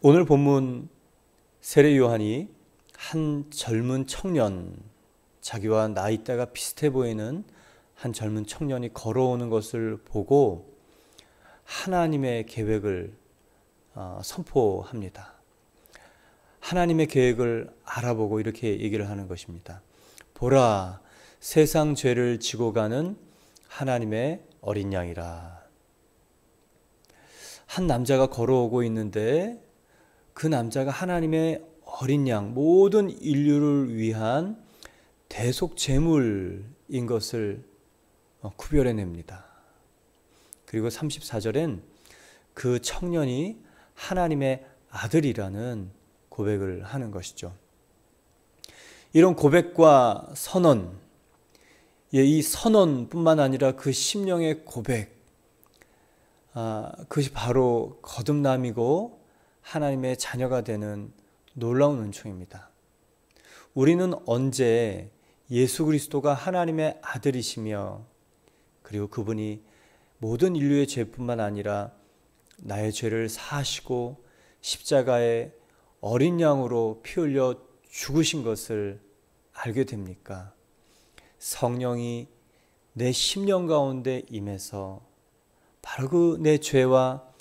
오늘 본문 세례 요한이 한 젊은 청년, 자기와 나이대가 비슷해 보이는 한 젊은 청년이 걸어오는 것을 보고 하나님의 계획을 선포합니다. 하나님의 계획을 알아보고 이렇게 얘기를 하는 것입니다. 보라, 세상 죄를 지고 가는 하나님의 어린 양이라. 한 남자가 걸어오고 있는데 그 남자가 하나님의 어린 양, 모든 인류를 위한 대속 제물인 것을 구별해냅니다. 그리고 34절엔 그 청년이 하나님의 아들이라는 고백을 하는 것이죠. 이런 고백과 선언, 이 선언뿐만 아니라 그 심령의 고백, 그것이 바로 거듭남이고 하나님의 자녀가 되는 놀라운 은총입니다. 우리는 언제 예수 그리스도가 하나님의 아들이시며 그리고 그분이 모든 인류의 죄뿐만 아니라 나의 죄를 사하시고 십자가에 어린 양으로 피 흘려 죽으신 것을 알게 됩니까? 성령이 내 심령 가운데 임해서 바로 그 내 죄와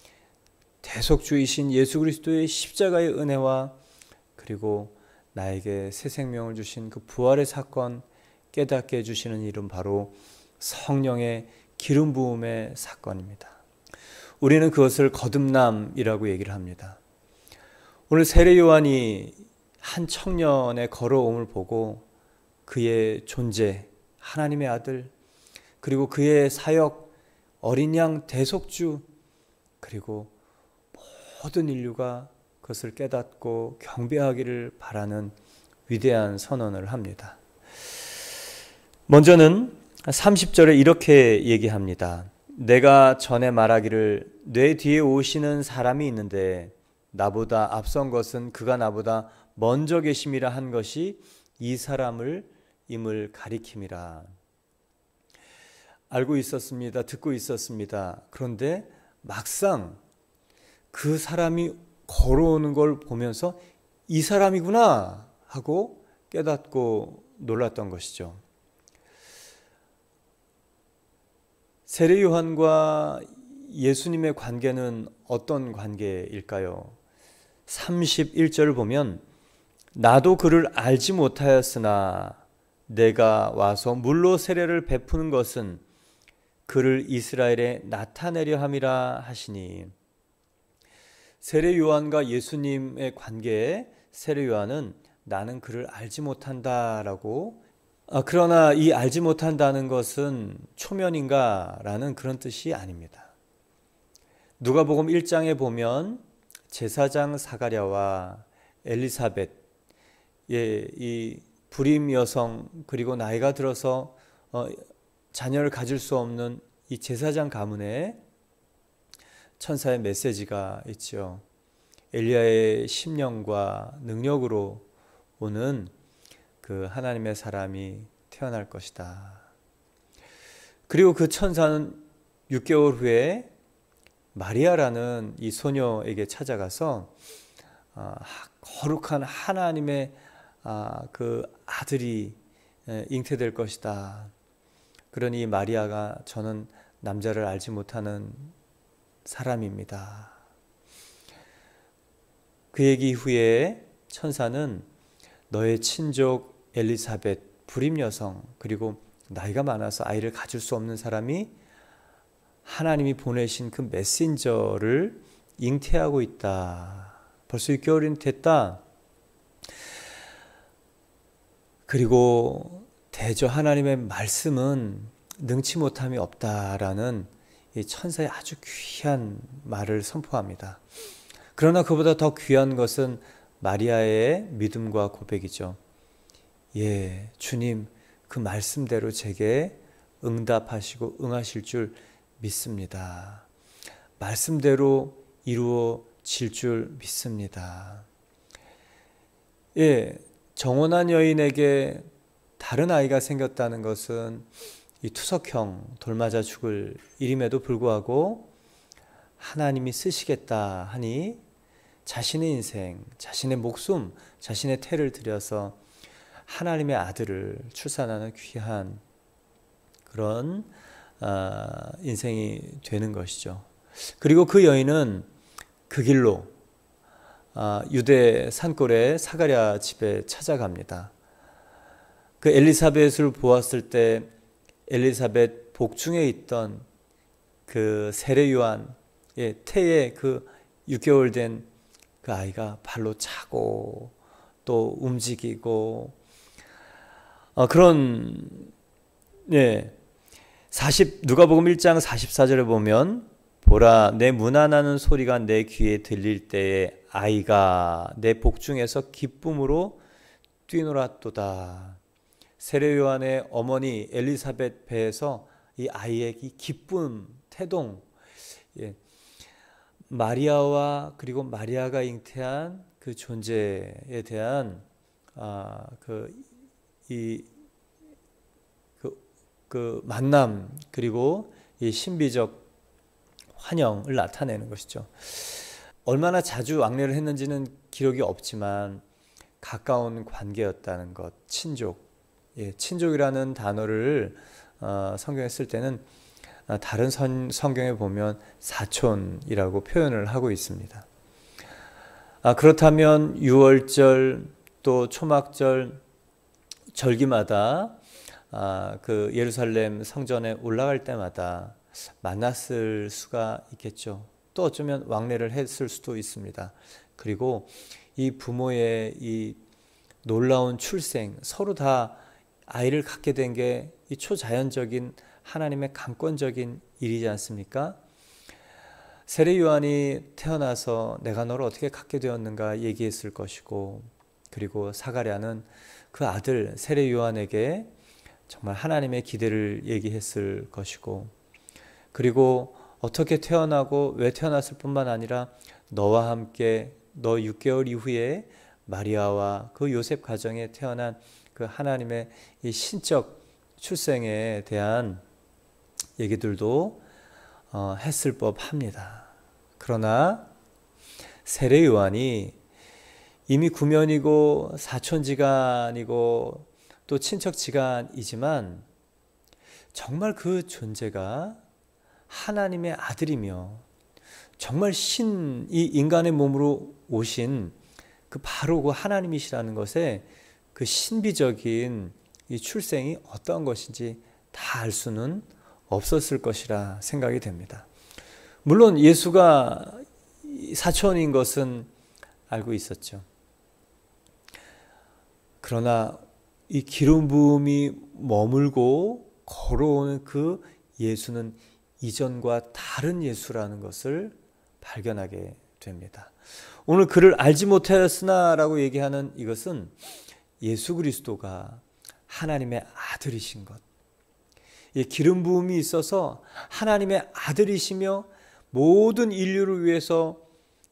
대속주이신 예수 그리스도의 십자가의 은혜와 그리고 나에게 새 생명을 주신 그 부활의 사건 깨닫게 해주시는 일은 바로 성령의 기름 부음의 사건입니다. 우리는 그것을 거듭남이라고 얘기를 합니다. 오늘 세례 요한이 한 청년의 걸어옴을 보고 그의 존재, 하나님의 아들, 그리고 그의 사역, 어린 양 대속주, 그리고 모든 인류가 그것을 깨닫고 경배하기를 바라는 위대한 선언을 합니다. 먼저는 30절에 이렇게 얘기합니다. 내가 전에 말하기를 내 뒤에 오시는 사람이 있는데 나보다 앞선 것은 그가 나보다 먼저 계심이라 한 것이 이 사람을 임을 가리킴이라. 알고 있었습니다. 듣고 있었습니다. 그런데 막상 그 사람이 걸어오는 걸 보면서 이 사람이구나 하고 깨닫고 놀랐던 것이죠. 세례 요한과 예수님의 관계는 어떤 관계일까요? 31절을 보면 나도 그를 알지 못하였으나 내가 와서 물로 세례를 베푸는 것은 그를 이스라엘에 나타내려 함이라 하시니, 세례 요한과 예수님의 관계에 세례 요한은 나는 그를 알지 못한다라고, 그러나 이 알지 못한다는 것은 초면인가라는 그런 뜻이 아닙니다. 누가복음 1장에 보면 제사장 사가랴와 엘리사벳, 이 불임 여성, 그리고 나이가 들어서 자녀를 가질 수 없는 이 제사장 가문에 천사의 메시지가 있죠. 엘리야의 심령과 능력으로 오는 그 하나님의 사람이 태어날 것이다. 그리고 그 천사는 6개월 후에 마리아라는 이 소녀에게 찾아가서 거룩한 하나님의 그 아들이 잉태될 것이다. 그러니 마리아가 저는 남자를 알지 못하는 사람입니다. 그 얘기 후에 천사는 너의 친족 엘리사벳, 불임 여성, 그리고 나이가 많아서 아이를 가질 수 없는 사람이 하나님이 보내신 그 메신저를 잉태하고 있다. 벌써 6개월이 됐다. 그리고 대저 하나님의 말씀은 능치 못함이 없다라는 이 천사의 아주 귀한 말을 선포합니다. 그러나 그보다 더 귀한 것은 마리아의 믿음과 고백이죠. 주님 그 말씀대로 제게 응답하시고 응하실 줄 믿습니다. 말씀대로 이루어질 줄 믿습니다. 정혼한 여인에게 다른 아이가 생겼다는 것은 이 투석형 돌맞아 죽을 일임에도 불구하고 하나님이 쓰시겠다 하니 자신의 인생, 자신의 목숨, 자신의 태를 들여서 하나님의 아들을 출산하는 귀한 그런 인생이 되는 것이죠. 그리고 그 여인은 그 길로 유대 산골의 사가랴 집에 찾아갑니다. 그 엘리사벳을 보았을 때 엘리사벳 복중에 있던 그 세례 요한의 태에 그 6개월 된 그 아이가 발로 차고 또 움직이고 그런 누가복음 1장 44절에 보면 보라 내 문안하는 소리가 내 귀에 들릴 때에 아이가 내 복중에서 기쁨으로 뛰놀았도다. 세례 요한의 어머니 엘리사벳 배에서 이 아이의 이 기쁨, 태동, 마리아와 마리아가 잉태한 그 존재에 대한 그 만남 그리고 이 신비적 환영을 나타내는 것이죠. 얼마나 자주 왕래를 했는지는 기록이 없지만 가까운 관계였다는 것, 친족. 친족이라는 단어를 성경에 쓸 때는 다른 성경에 보면 사촌이라고 표현을 하고 있습니다. 그렇다면 유월절 또 초막절 절기마다 그 예루살렘 성전에 올라갈 때마다 만났을 수가 있겠죠. 또 어쩌면 왕래를 했을 수도 있습니다. 그리고 이 부모의 이 놀라운 출생, 서로 다 아이를 갖게 된 게 이 초자연적인 하나님의 강권적인 일이지 않습니까? 세례 요한이 태어나서 내가 너를 어떻게 갖게 되었는가 얘기했을 것이고, 그리고 사가랴는 그 아들 세례 요한에게 정말 하나님의 기대를 얘기했을 것이고, 그리고 어떻게 태어나고 왜 태어났을 뿐만 아니라 너와 함께 너 6개월 이후에 마리아와 그 요셉 가정에 태어난 그 하나님의 이 신적 출생에 대한 얘기들도 했을 법합니다. 그러나 세례 요한이 이미 구면이고 사촌지간이고 또 친척지간이지만 정말 그 존재가 하나님의 아들이며 정말 신이 인간의 몸으로 오신 그 바로 그 하나님이시라는 것에 그 신비적인 이 출생이 어떤 것인지 다 알 수는 없었을 것이라 생각이 됩니다. 물론 예수가 사촌인 것은 알고 있었죠. 그러나 이 기름 부음이 머물고 걸어오는 그 예수는 이전과 다른 예수라는 것을 발견하게 됩니다. 오늘 그를 알지 못하였으나 라고 얘기하는 이것은 예수 그리스도가 하나님의 아들이신 것, 이 기름 부음이 있어서 하나님의 아들이시며 모든 인류를 위해서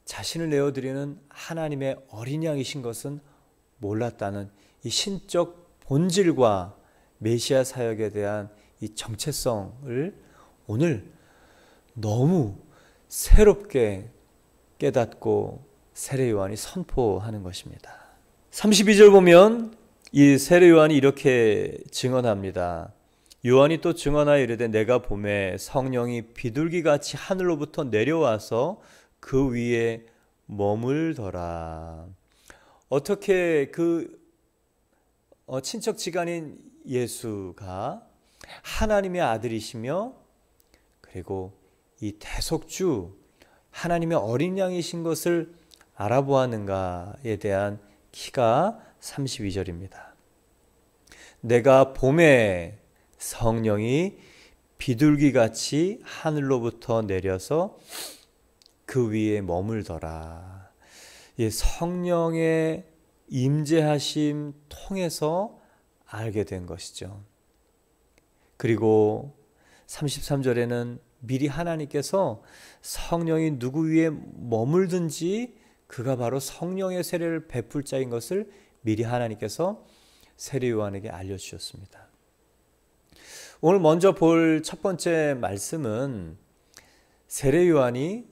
자신을 내어드리는 하나님의 어린 양이신 것은 몰랐다는 이 신적 본질과 메시아 사역에 대한 이 정체성을 오늘 너무 새롭게 깨닫고 세례 요한이 선포하는 것입니다. 32절 보면 이 세례 요한이 이렇게 증언합니다. 요한이 또 증언하여 이르되 내가 보매 성령이 비둘기같이 하늘로부터 내려와서 그 위에 머물더라. 어떻게 그 친척지간인 예수가 하나님의 아들이시며 그리고 이 대속주 하나님의 어린 양이신 것을 알아보았는가에 대한 키가 32절입니다. 내가 봄에 성령이 비둘기같이 하늘로부터 내려서 그 위에 머물더라. 이 성령의 임재하심 통해서 알게 된 것이죠. 그리고 33절에는 미리 하나님께서 성령이 누구 위에 머물든지 그가 바로 성령의 세례를 베풀 자인 것을 미리 하나님께서 세례 요한에게 알려주셨습니다. 오늘 먼저 볼 첫 번째 말씀은 세례 요한이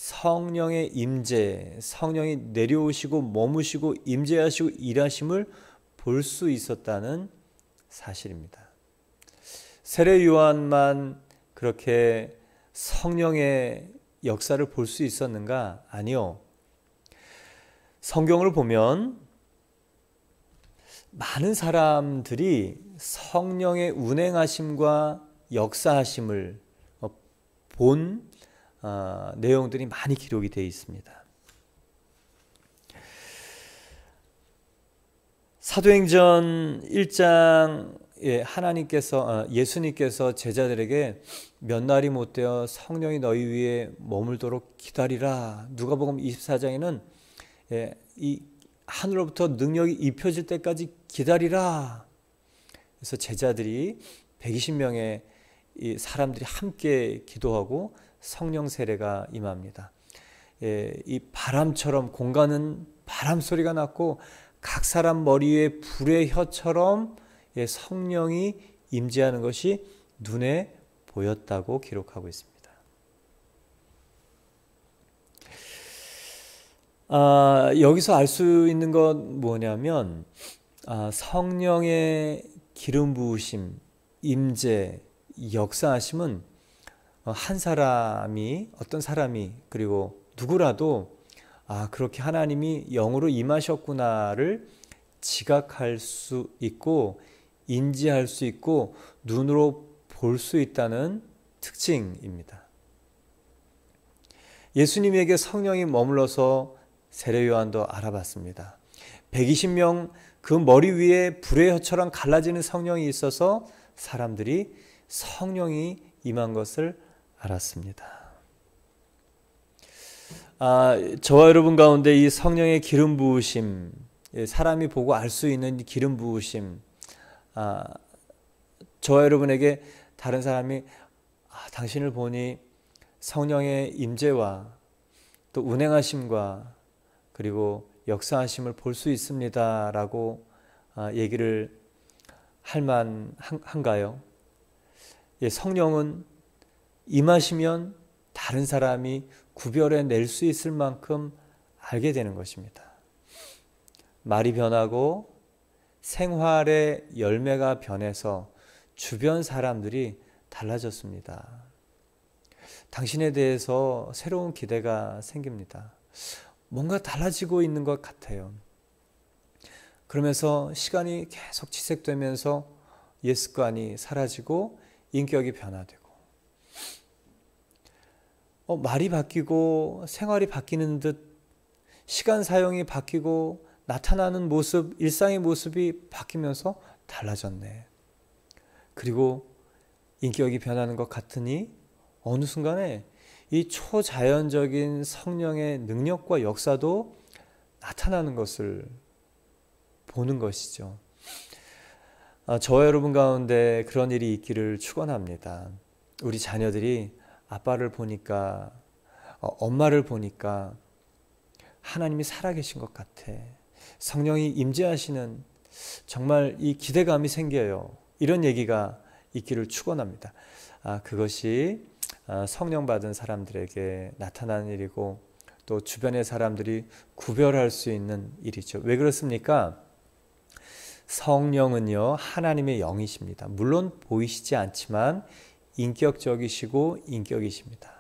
성령의 임재, 성령이 내려오시고 머무시고 임재하시고 일하심을 볼 수 있었다는 사실입니다. 세례 요한만 그렇게 성령의 역사를 볼 수 있었는가? 아니요. 성경을 보면 많은 사람들이 성령의 운행하심과 역사하심을 본 내용들이 많이 기록이 되어 있습니다. 사도행전 1장에 하나님께서 예수님께서 제자들에게 몇 날이 못되어 성령이 너희 위에 머물도록 기다리라. 누가복음 24장에는 이 하늘로부터 능력이 입혀질 때까지 기다리라. 그래서 제자들이 120명의 이 사람들이 함께 기도하고 성령 세례가 임합니다. 이 바람처럼 공간은 바람 소리가 났고 각 사람 머리 위에 불의 혀처럼 성령이 임재하는 것이 눈에 보였다고 기록하고 있습니다. 여기서 알 수 있는 건 뭐냐면 성령의 기름 부으심, 임재, 역사하심은 한 사람이 어떤 사람이 그리고 누구라도 그렇게 하나님이 영으로 임하셨구나를 지각할 수 있고 인지할 수 있고 눈으로 볼 수 있다는 특징입니다. 예수님에게 성령이 머물러서 세례 요한도 알아봤습니다. 120명 그 머리 위에 불의 혀처럼 갈라지는 성령이 있어서 사람들이 성령이 임한 것을 알았습니다. 저와 여러분 가운데 이 성령의 기름 부으심, 사람이 보고 알 수 있는 기름 부으심, 저와 여러분에게 다른 사람이 당신을 보니 성령의 임재와 또 운행하심과 그리고 역사하심을 볼 수 있습니다 라고 얘기를 할 만한가요? 성령은 임하시면 다른 사람이 구별해낼 수 있을 만큼 알게 되는 것입니다. 말이 변하고 생활의 열매가 변해서 주변 사람들이 달라졌습니다. 당신에 대해서 새로운 기대가 생깁니다. 뭔가 달라지고 있는 것 같아요. 그러면서 시간이 계속 지색되면서 옛 습관이 사라지고 인격이 변화되고 말이 바뀌고 생활이 바뀌는 듯 시간 사용이 바뀌고 나타나는 모습, 일상의 모습이 바뀌면서 달라졌네. 그리고 인격이 변하는 것 같으니 어느 순간에 이 초자연적인 성령의 능력과 역사도 나타나는 것을 보는 것이죠. 저와 여러분 가운데 그런 일이 있기를 축원합니다. 우리 자녀들이 아빠를 보니까 엄마를 보니까 하나님이 살아계신 것 같아. 성령이 임재하시는 정말 이 기대감이 생겨요. 이런 얘기가 있기를 축원합니다. 그것이 성령 받은 사람들에게 나타나는 일이고 또 주변의 사람들이 구별할 수 있는 일이죠. 왜 그렇습니까? 성령은요 하나님의 영이십니다. 물론 보이시지 않지만 인격적이시고 인격이십니다.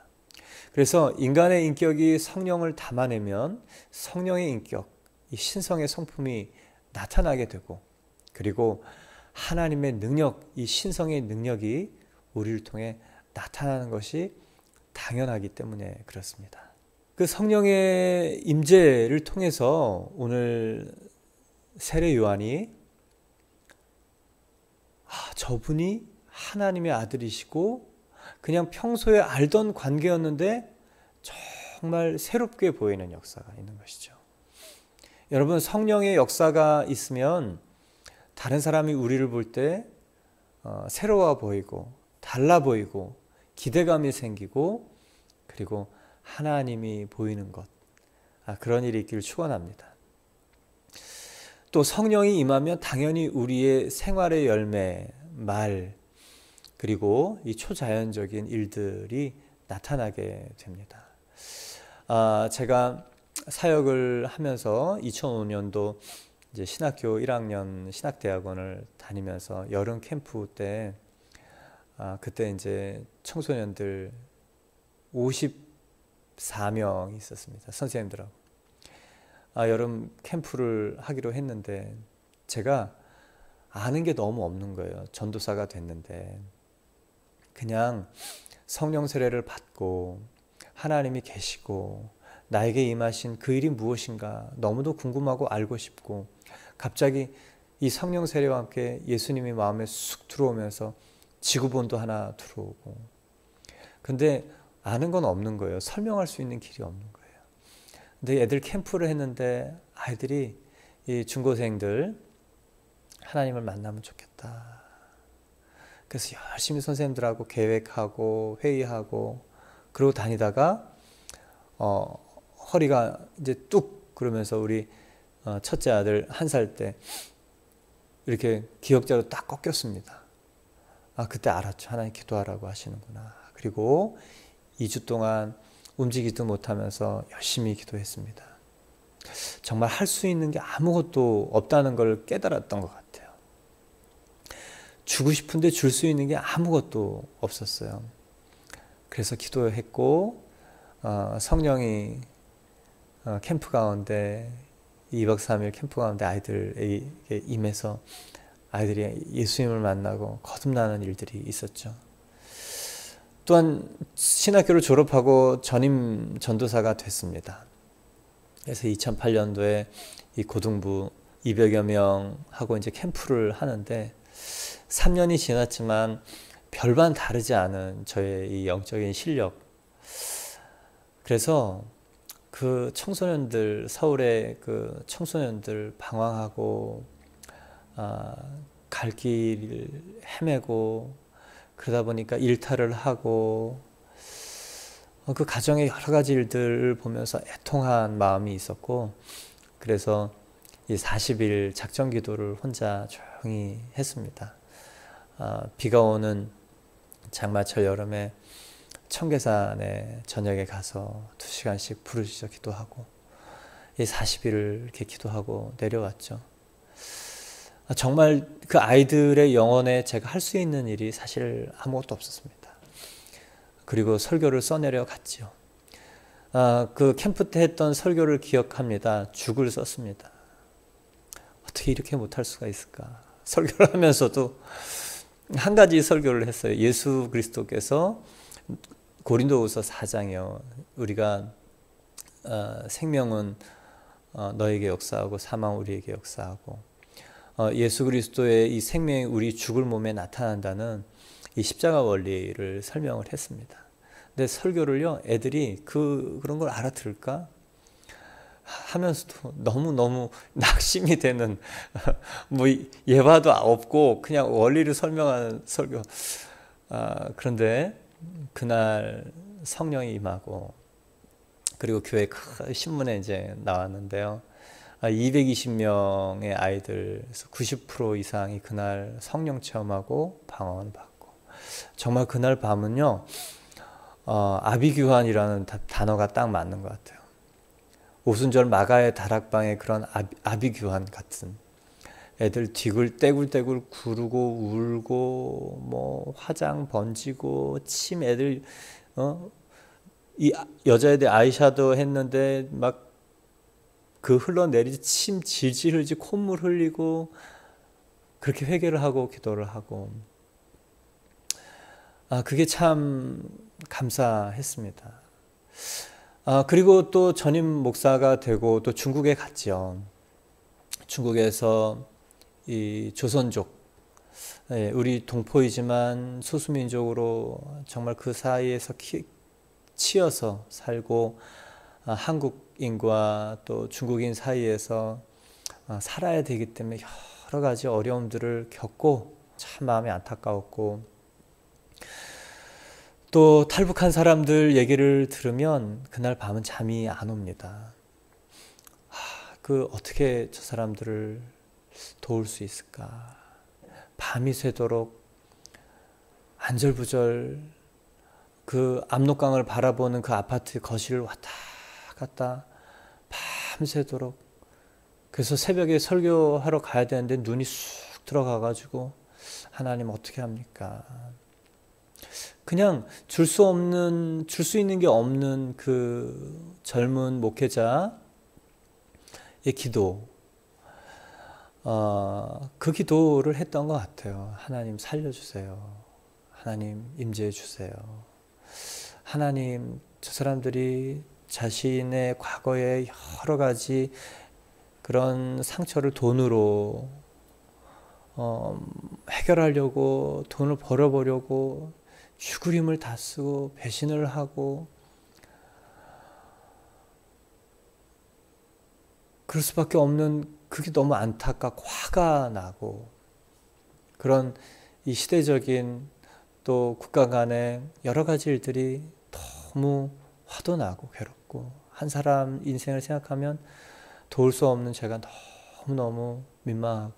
그래서 인간의 인격이 성령을 담아내면 성령의 인격, 이 신성의 성품이 나타나게 되고 그리고 하나님의 능력, 이 신성의 능력이 우리를 통해 나타나는 것이 당연하기 때문에 그렇습니다. 그 성령의 임재를 통해서 오늘 세례 요한이 저분이 하나님의 아들이시고 그냥 평소에 알던 관계였는데 정말 새롭게 보이는 역사가 있는 것이죠. 여러분 성령의 역사가 있으면 다른 사람이 우리를 볼 때 새로워 보이고 달라 보이고 기대감이 생기고 그리고 하나님이 보이는 것 그런 일이 있기를 축원합니다. 또 성령이 임하면 당연히 우리의 생활의 열매, 말 그리고 이 초자연적인 일들이 나타나게 됩니다. 제가 사역을 하면서 2005년도 이제 신학교 1학년 신학대학원을 다니면서 여름 캠프 때 그때 이제 청소년들 54명 있었습니다. 선생님들하고. 여름 캠프를 하기로 했는데 제가 아는 게 너무 없는 거예요. 전도사가 됐는데 그냥 성령 세례를 받고 하나님이 계시고 나에게 임하신 그 일이 무엇인가 너무도 궁금하고 알고 싶고 갑자기 이 성령 세례와 함께 예수님이 마음에 쑥 들어오면서 지구본도 하나 들어오고 근데 아는 건 없는 거예요. 설명할 수 있는 길이 없는 거예요. 근데 애들 캠프를 했는데 아이들이 이 중고생들 하나님을 만나면 좋겠다. 그래서 열심히 선생님들하고 계획하고 회의하고 그러고 다니다가 허리가 이제 뚝 그러면서 우리 첫째 아들 1살 때 이렇게 기역자로 딱 꺾였습니다. 그때 알았죠. 하나님 기도하라고 하시는구나. 그리고 2주 동안 움직이지도 못하면서 열심히 기도했습니다. 정말 할 수 있는 게 아무것도 없다는 걸 깨달았던 것 같아요. 주고 싶은데 줄 수 있는 게 아무것도 없었어요. 그래서 기도했고 성령이 캠프 가운데 2박 3일 캠프 가운데 아이들에게 임해서 아이들이 예수님을 만나고 거듭나는 일들이 있었죠. 또한 신학교를 졸업하고 전임 전도사가 됐습니다. 그래서 2008년도에 이 고등부 200여 명하고 이제 캠프를 하는데 3년이 지났지만 별반 다르지 않은 저의 이 영적인 실력. 그래서 그 청소년들, 서울의 그 청소년들 방황하고 갈 길을 헤매고 그러다 보니까 일탈을 하고 그 가정의 여러 가지 일들을 보면서 애통한 마음이 있었고 그래서 이 40일 작전 기도를 혼자 조용히 했습니다. 비가 오는 장마철 여름에 청계산에 저녁에 가서 2시간씩 부르짖어 기도하고 이 40일을 이렇게 기도하고 내려왔죠. 정말 그 아이들의 영혼에 제가 할 수 있는 일이 사실 아무것도 없었습니다. 그리고 설교를 써내려 갔죠. 그 캠프 때 했던 설교를 기억합니다. 죽을 썼습니다. 어떻게 이렇게 못할 수가 있을까? 설교를 하면서도 한 가지 설교를 했어요. 예수 그리스도께서 고린도후서 4장이요. 우리가 생명은 너에게 역사하고 사망 우리에게 역사하고 예수 그리스도의 이 생명이 우리 죽을 몸에 나타난다는 이 십자가 원리를 설명을 했습니다. 근데 설교를요, 애들이 그런 걸 알아들을까 하면서도 너무 낙심이 되는 뭐 예화도 없고 그냥 원리를 설명하는 설교. 그런데 그날 성령이 임하고 그리고 교회 큰 신문에 이제 나왔는데요. 220명의 아이들에서 90% 이상이 그날 성령 체험하고 방언을 받고 정말 그날 밤은요 아비규환이라는 단어가 딱 맞는 것 같아요. 오순절 마가의 다락방의 그런 아비규환 같은 애들 떼굴떼굴 구르고 울고 뭐 화장 번지고 침 애들 이 여자애들 아이샤도우 했는데 막 그 흘러내리지 침 질질 흘리지 콧물 흘리고 그렇게 회개를 하고 기도를 하고 그게 참 감사했습니다. 그리고 또 전임 목사가 되고 또 중국에 갔죠. 중국에서 이 조선족 우리 동포이지만 소수민족으로 정말 그 사이에서 치여서 살고 한국인과 또 중국인 사이에서 살아야 되기 때문에 여러 가지 어려움들을 겪고 참 마음이 안타까웠고 또 탈북한 사람들 얘기를 들으면 그날 밤은 잠이 안 옵니다. 어떻게 저 사람들을 도울 수 있을까? 밤이 새도록 안절부절 그 압록강을 바라보는 그 아파트 거실을 왔다 갔다 밤새도록. 그래서 새벽에 설교하러 가야 되는데 눈이 쑥 들어가가지고 하나님 어떻게 합니까? 그냥 줄 수 있는 게 없는 그 젊은 목회자의 기도, 그 기도를 했던 것 같아요. 하나님 살려주세요. 하나님 임재해 주세요. 하나님, 저 사람들이 자신의 과거의 여러 가지 그런 상처를 돈으로 해결하려고, 돈을 벌어보려고 죽으림을 다 쓰고 배신을 하고, 그럴 수밖에 없는, 그게 너무 안타깝고 화가 나고, 그런 이 시대적인 또 국가 간의 여러 가지 일들이 너무 화도 나고 괴롭고, 한 사람 인생을 생각하면 도울 수 없는 제가 너무너무 민망하고,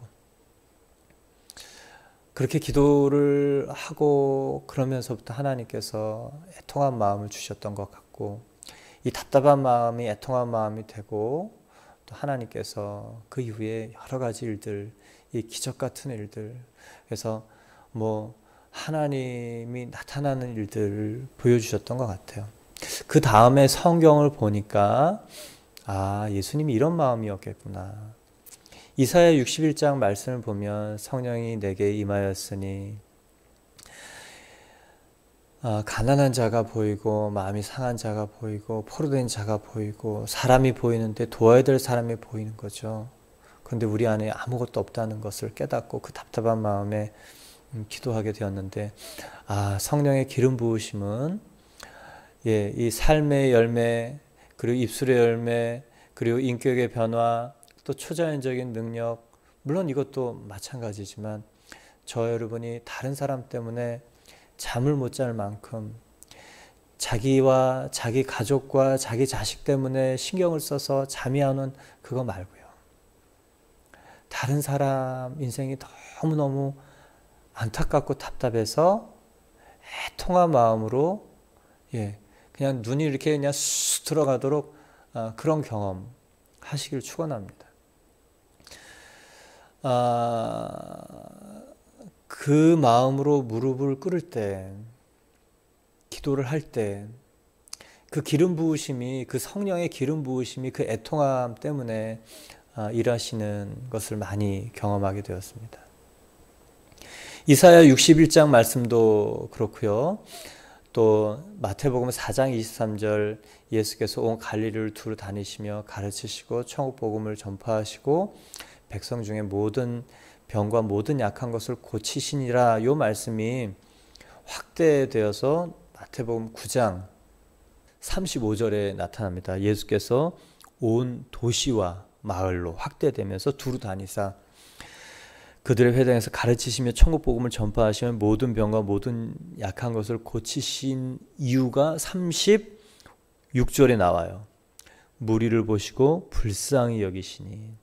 그렇게 기도를 하고 그러면서부터 하나님께서 애통한 마음을 주셨던 것 같고, 이 답답한 마음이 애통한 마음이 되고, 또 하나님께서 그 이후에 여러 가지 일들, 이 기적 같은 일들, 그래서 하나님이 나타나는 일들을 보여주셨던 것 같아요. 그 다음에 성경을 보니까 예수님이 이런 마음이었겠구나. 이사야 61장 말씀을 보면 성령이 내게 임하였으니 가난한 자가 보이고 마음이 상한 자가 보이고 포로된 자가 보이고 사람이 보이는데 도와야 될 사람이 보이는 거죠. 그런데 우리 안에 아무것도 없다는 것을 깨닫고 그 답답한 마음에 기도하게 되었는데, 성령의 기름 부으심은 이 삶의 열매, 그리고 입술의 열매, 그리고 인격의 변화, 또 초자연적인 능력, 물론 이것도 마찬가지지만 저 여러분이 다른 사람 때문에 잠을 못 잘 만큼 자기와 자기 가족과 자기 자식 때문에 신경을 써서 잠이 안 오는 그거 말고요. 다른 사람 인생이 너무너무 안타깝고 답답해서 애통한 마음으로 그냥 눈이 이렇게 그냥 쑥 들어가도록 그런 경험 하시길 축원합니다. 그 마음으로 무릎을 꿇을 때, 기도를 할 때, 그 기름 부으심이, 그 성령의 기름 부으심이 그 애통함 때문에 일하시는 것을 많이 경험하게 되었습니다. 이사야 61장 말씀도 그렇고요. 또 마태복음 4장 23절 예수께서 온 갈릴리를 두루 다니시며 가르치시고 천국 복음을 전파하시고 백성 중에 모든 병과 모든 약한 것을 고치시니라, 이 말씀이 확대되어서 마태복음 9장 35절에 나타납니다. 예수께서 온 도시와 마을로 확대되면서 두루 다니사 그들의 회당에서 가르치시며 천국 복음을 전파하시며 모든 병과 모든 약한 것을 고치신 이유가 36절에 나와요. 무리를 보시고 불쌍히 여기시니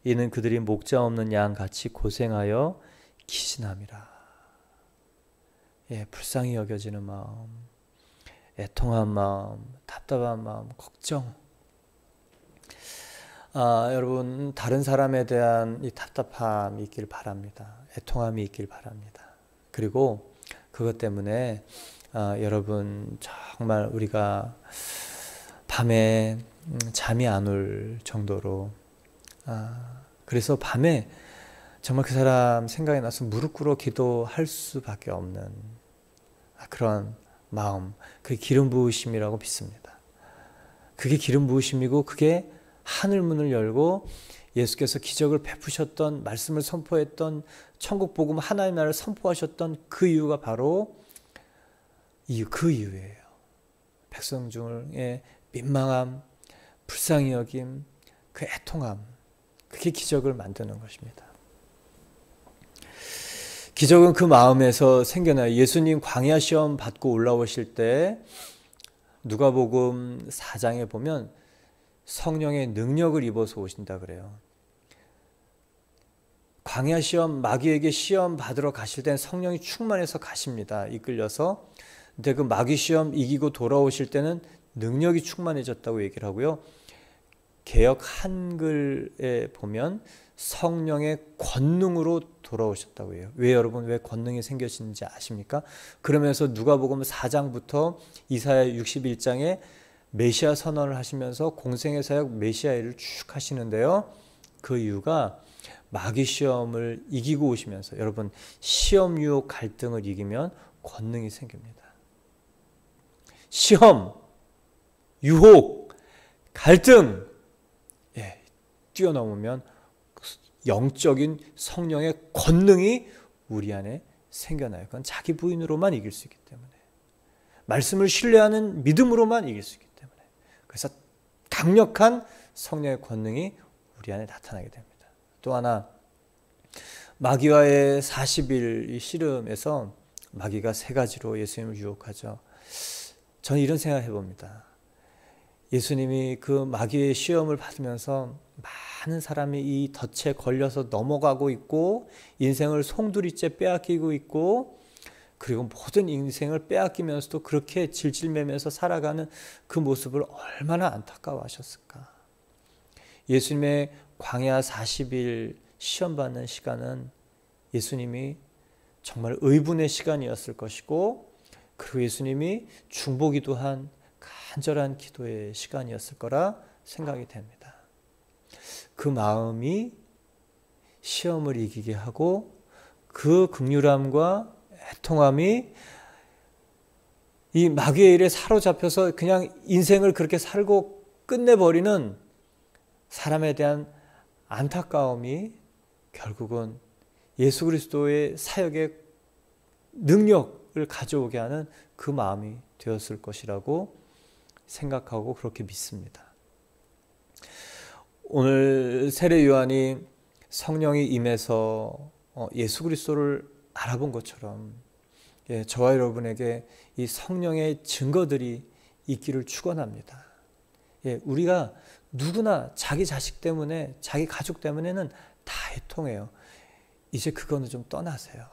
이는 그들이 목자 없는 양같이 고생하여 기신함이라. 불쌍히 여겨지는 마음, 애통한 마음, 답답한 마음, 걱정. 여러분, 다른 사람에 대한 이 답답함이 있길 바랍니다. 애통함이 있길 바랍니다. 그리고 그것 때문에 여러분 정말 우리가 밤에 잠이 안 올 정도로, 그래서 밤에 정말 그 사람 생각이 나서 무릎 꿇어 기도할 수밖에 없는 그런 마음, 그게 기름 부으심이라고 믿습니다. 그게 기름 부으심이고, 그게 하늘 문을 열고 예수께서 기적을 베푸셨던, 말씀을 선포했던, 천국 복음 하나님 나라를 선포하셨던 그 이유가 바로 그 이유예요. 백성 중에 민망함, 불쌍히 여김, 그 애통함, 그게 기적을 만드는 것입니다. 기적은 그 마음에서 생겨나요. 예수님 광야 시험 받고 올라오실 때 누가복음 4장에 보면 성령의 능력을 입어서 오신다 그래요. 광야 시험, 마귀에게 시험 받으러 가실 땐 성령이 충만해서 가십니다. 이끌려서. 근데 그 마귀 시험 이기고 돌아오실 때는 능력이 충만해졌다고 얘기를 하고요. 개역 한글에 보면 성령의 권능으로 돌아오셨다고 해요. 왜 여러분 왜 권능이 생겨진지 아십니까? 그러면서 누가복음 4장부터 이사야 61장에 메시아 선언을 하시면서 공생의 사역 메시아를 쭉 하시는데요. 그 이유가 마귀 시험을 이기고 오시면서 여러분 시험 유혹 갈등을 이기면 권능이 생깁니다. 시험, 유혹, 갈등 뛰어넘으면 영적인 성령의 권능이 우리 안에 생겨나요. 그건 자기 부인으로만 이길 수 있기 때문에, 말씀을 신뢰하는 믿음으로만 이길 수 있기 때문에, 그래서 강력한 성령의 권능이 우리 안에 나타나게 됩니다. 또 하나, 마귀와의 40일 씨름에서 마귀가 세 가지로 예수님을 유혹하죠. 저는 이런 생각을 해봅니다. 예수님이 그 마귀의 시험을 받으면서 많은 사람이 이 덫에 걸려서 넘어가고 있고 인생을 송두리째 빼앗기고 있고 그리고 모든 인생을 빼앗기면서도 그렇게 질질매면서 살아가는 그 모습을 얼마나 안타까워하셨을까. 예수님의 광야 40일 시험받는 시간은 예수님이 정말 의분의 시간이었을 것이고 그리고 예수님이 중보기도한 간절한 기도의 시간이었을 거라 생각이 됩니다. 그 마음이 시험을 이기게 하고 그 긍휼함과 애통함이 이 마귀의 일에 사로잡혀서 그냥 인생을 그렇게 살고 끝내버리는 사람에 대한 안타까움이 결국은 예수 그리스도의 사역의 능력을 가져오게 하는 그 마음이 되었을 것이라고 생각하고 그렇게 믿습니다. 오늘 세례 요한이 성령이 임해서 예수 그리스도를 알아본 것처럼 저와 여러분에게 이 성령의 증거들이 있기를 축원합니다. 우리가 누구나 자기 자식 때문에 자기 가족 때문에는 다 애통해요. 이제 그거는 좀 떠나세요.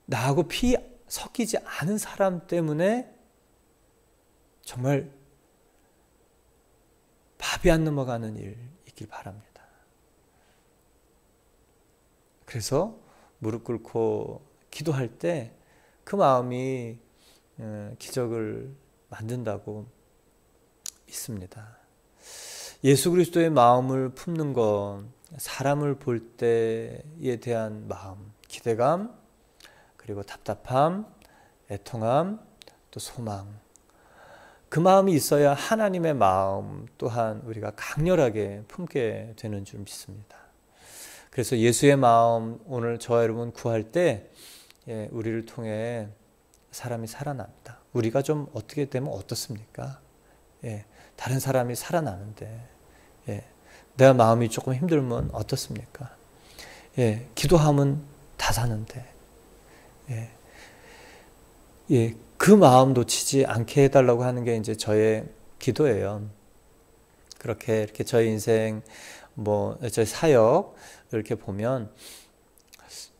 나하고 피 섞이지 않은 사람 때문에 정말 밥이 안 넘어가는 일 있길 바랍니다. 그래서 무릎 꿇고 기도할 때 그 마음이 기적을 만든다고 믿습니다. 예수 그리스도의 마음을 품는 건 사람을 볼 때에 대한 마음, 기대감, 그리고 답답함, 애통함, 또 소망, 그 마음이 있어야 하나님의 마음 또한 우리가 강렬하게 품게 되는 줄 믿습니다. 그래서 예수의 마음 오늘 저와 여러분 구할 때 우리를 통해 사람이 살아납니다. 우리가 좀 어떻게 되면 어떻습니까? 다른 사람이 살아나는데 내가 마음이 조금 힘들면 어떻습니까? 기도하면 다 사는데 그 마음 놓치지 않게 해달라고 하는 게 이제 저의 기도예요. 그렇게 이렇게 저의 인생, 저의 사역 이렇게 보면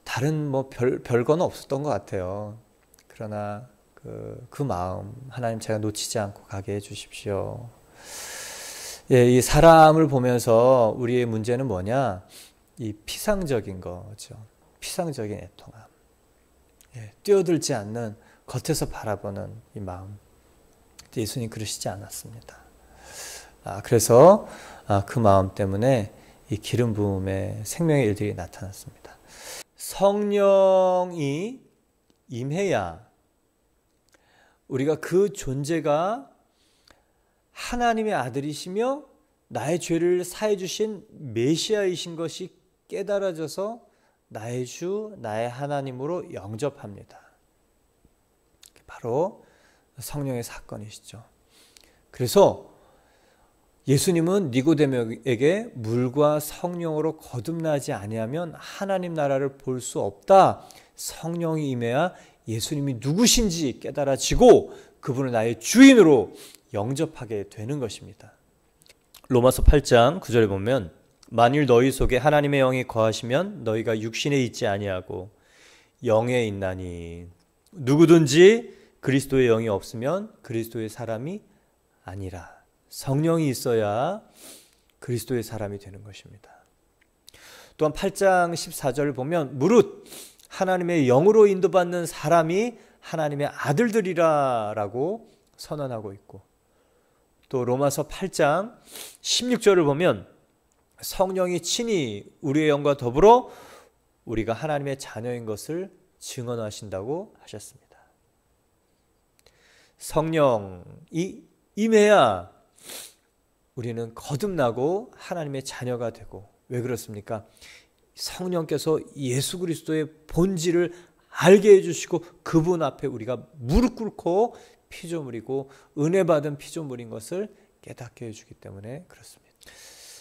다른 별거는 없었던 것 같아요. 그러나 그 마음 하나님 제가 놓치지 않고 가게 해주십시오. 이 사람을 보면서 우리의 문제는 뭐냐? 이 피상적인 거죠. 피상적인 애통함. 뛰어들지 않는 겉에서 바라보는 이 마음. 예수님 그러시지 않았습니다. 그래서 그 마음 때문에 이 기름 부음의 생명의 일들이 나타났습니다. 성령이 임해야 우리가 그 존재가 하나님의 아들이시며 나의 죄를 사해 주신 메시아이신 것이 깨달아져서 나의 주, 나의 하나님으로 영접합니다. 바로 성령의 사건이시죠. 그래서 예수님은 니고데모에게 물과 성령으로 거듭나지 아니하면 하나님 나라를 볼 수 없다. 성령이 임해야 예수님이 누구신지 깨달아지고 그분을 나의 주인으로 영접하게 되는 것입니다. 로마서 8장 9절에 보면 만일 너희 속에 하나님의 영이 거하시면 너희가 육신에 있지 아니하고 영에 있나니 누구든지 그리스도의 영이 없으면 그리스도의 사람이 아니라. 성령이 있어야 그리스도의 사람이 되는 것입니다. 또한 8장 14절을 보면 무릇 하나님의 영으로 인도받는 사람이 하나님의 아들들이라 라고 선언하고 있고, 또 로마서 8장 16절을 보면 성령이 친히 우리의 영과 더불어 우리가 하나님의 자녀인 것을 증언하신다고 하셨습니다. 성령이 임해야 우리는 거듭나고 하나님의 자녀가 되고, 왜 그렇습니까? 성령께서 예수 그리스도의 본질을 알게 해주시고 그분 앞에 우리가 무릎 꿇고 피조물이고 은혜 받은 피조물인 것을 깨닫게 해주기 때문에 그렇습니다.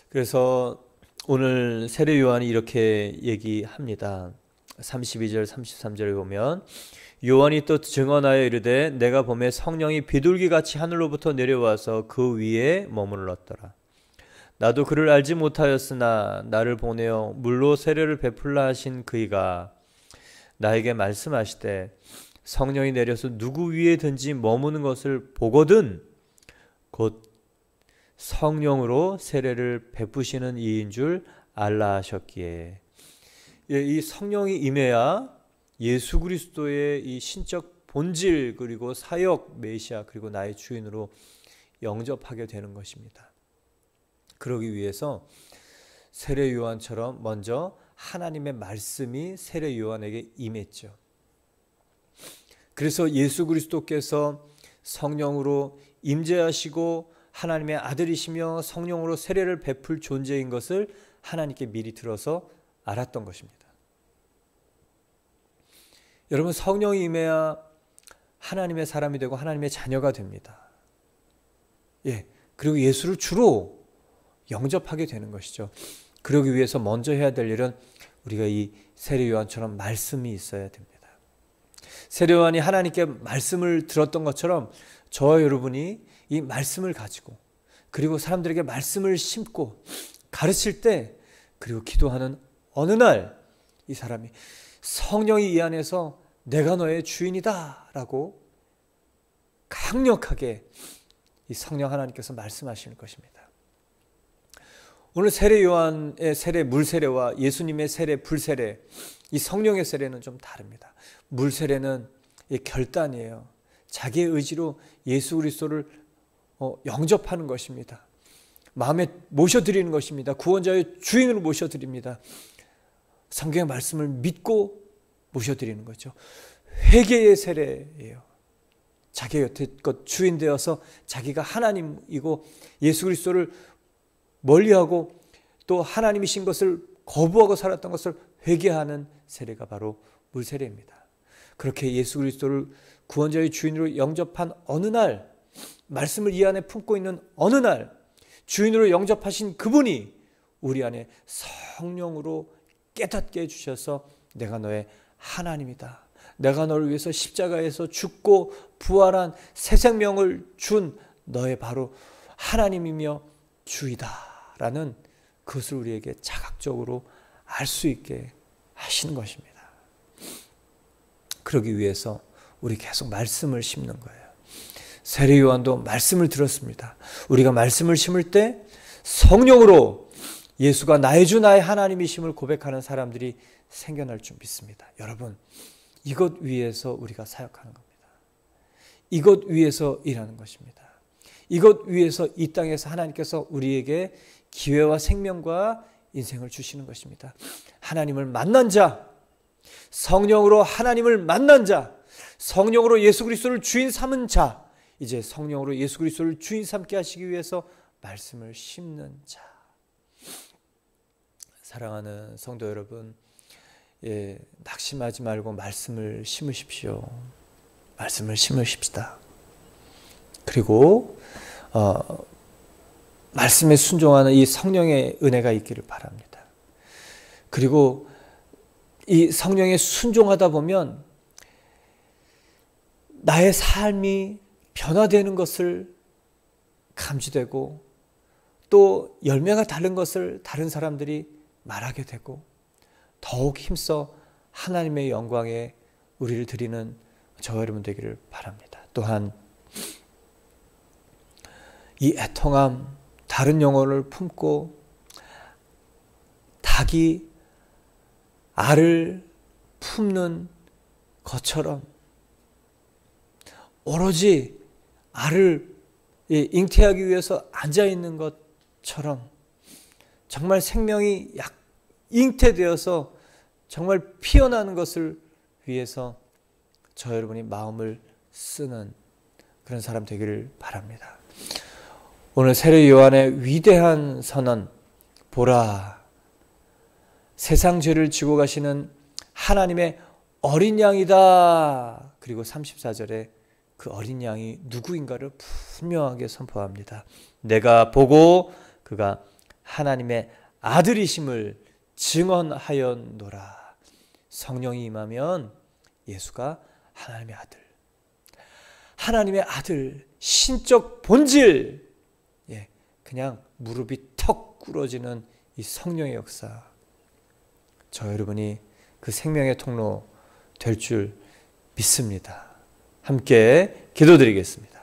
그래서 오늘 세례 요한이 이렇게 얘기합니다. 32절 33절에 보면 요한이 또 증언하여 이르되 내가 보매 성령이 비둘기같이 하늘로부터 내려와서 그 위에 머물렀더라. 나도 그를 알지 못하였으나 나를 보내어 물로 세례를 베풀라 하신 그이가 나에게 말씀하시되 성령이 내려서 누구 위에든지 머무는 것을 보거든 곧 성령으로 세례를 베푸시는 이인 줄 알라 하셨기에, 이 성령이 임해야 예수 그리스도의 이 신적 본질 그리고 사역 메시아 그리고 나의 주인으로 영접하게 되는 것입니다. 그러기 위해서 세례 요한처럼 먼저 하나님의 말씀이 세례 요한에게 임했죠. 그래서 예수 그리스도께서 성령으로 임재하시고 하나님의 아들이시며 성령으로 세례를 베풀 존재인 것을 하나님께 미리 들어서 알았던 것입니다. 여러분, 성령이 임해야 하나님의 사람이 되고 하나님의 자녀가 됩니다. 그리고 예수를 주로 영접하게 되는 것이죠. 그러기 위해서 먼저 해야 될 일은 우리가 이 세례 요한처럼 말씀이 있어야 됩니다. 세례 요한이 하나님께 말씀을 들었던 것처럼 저와 여러분이 이 말씀을 가지고 그리고 사람들에게 말씀을 심고 가르칠 때 그리고 기도하는 어느 날 이 사람이 성령이 이 안에서 내가 너의 주인이다 라고 강력하게 이 성령 하나님께서 말씀하시는 것입니다. 오늘 세례 요한의 세례 물세례와 예수님의 세례 불세례, 이 성령의 세례는 좀 다릅니다. 물세례는 결단이에요. 자기의 의지로 예수 그리스도를 영접하는 것입니다. 마음에 모셔드리는 것입니다. 구원자의 주인으로 모셔드립니다. 성경의 말씀을 믿고 모셔드리는 거죠. 회개의 세례예요. 자기 여태껏 주인 되어서 자기가 하나님이고 예수 그리스도를 멀리하고 또 하나님이신 것을 거부하고 살았던 것을 회개하는 세례가 바로 물세례입니다. 그렇게 예수 그리스도를 구원자의 주인으로 영접한 어느 날, 말씀을 이 안에 품고 있는 어느 날 주인으로 영접하신 그분이 우리 안에 성령으로 깨닫게 해주셔서 내가 너의 하나님이다. 내가 너를 위해서 십자가에서 죽고 부활한 새 생명을 준 너의 바로 하나님이며 주이다 라는 그것을 우리에게 자각적으로 알 수 있게 하시는 것입니다. 그러기 위해서 우리 계속 말씀을 심는 거예요. 세례 요한도 말씀을 들었습니다. 우리가 말씀을 심을 때 성령으로 예수가 나의 주 나의 하나님이심을 고백하는 사람들이 생겨날 줄 믿습니다. 여러분, 이것 위해서 우리가 사역하는 겁니다. 이것 위해서 일하는 것입니다. 이것 위해서 이 땅에서 하나님께서 우리에게 기회와 생명과 인생을 주시는 것입니다. 하나님을 만난 자, 성령으로 하나님을 만난 자, 성령으로 예수 그리스도를 주인 삼은 자, 이제 성령으로 예수 그리스도를 주인 삼게 하시기 위해서 말씀을 심는 자. 사랑하는 성도 여러분, 낙심하지 말고 말씀을 심으십시오. 말씀을 심으십시다. 그리고 말씀에 순종하는 이 성령의 은혜가 있기를 바랍니다. 그리고 이 성령에 순종하다 보면 나의 삶이 변화되는 것을 감지되고 또 열매가 다른 것을 다른 사람들이 말하게 되고 더욱 힘써 하나님의 영광에 우리를 드리는 저와 여러분 되기를 바랍니다. 또한 이 애통함, 다른 영혼을 품고 닭이 알을 품는 것처럼 오로지 알을 잉태하기 위해서 앉아있는 것처럼 정말 생명이 잉태되어서 정말 피어나는 것을 위해서 저 여러분이 마음을 쓰는 그런 사람 되기를 바랍니다. 오늘 세례 요한의 위대한 선언, 보라, 세상 죄를 지고 가시는 하나님의 어린 양이다. 그리고 34절에 그 어린 양이 누구인가를 분명하게 선포합니다. 내가 보고 그가 하나님의 아들이심을 증언하였노라. 성령이 임하면 예수가 하나님의 아들, 하나님의 아들, 신적 본질, 그냥 무릎이 턱 꿇어지는 이 성령의 역사, 저 여러분이 그 생명의 통로 될 줄 믿습니다. 함께 기도드리겠습니다.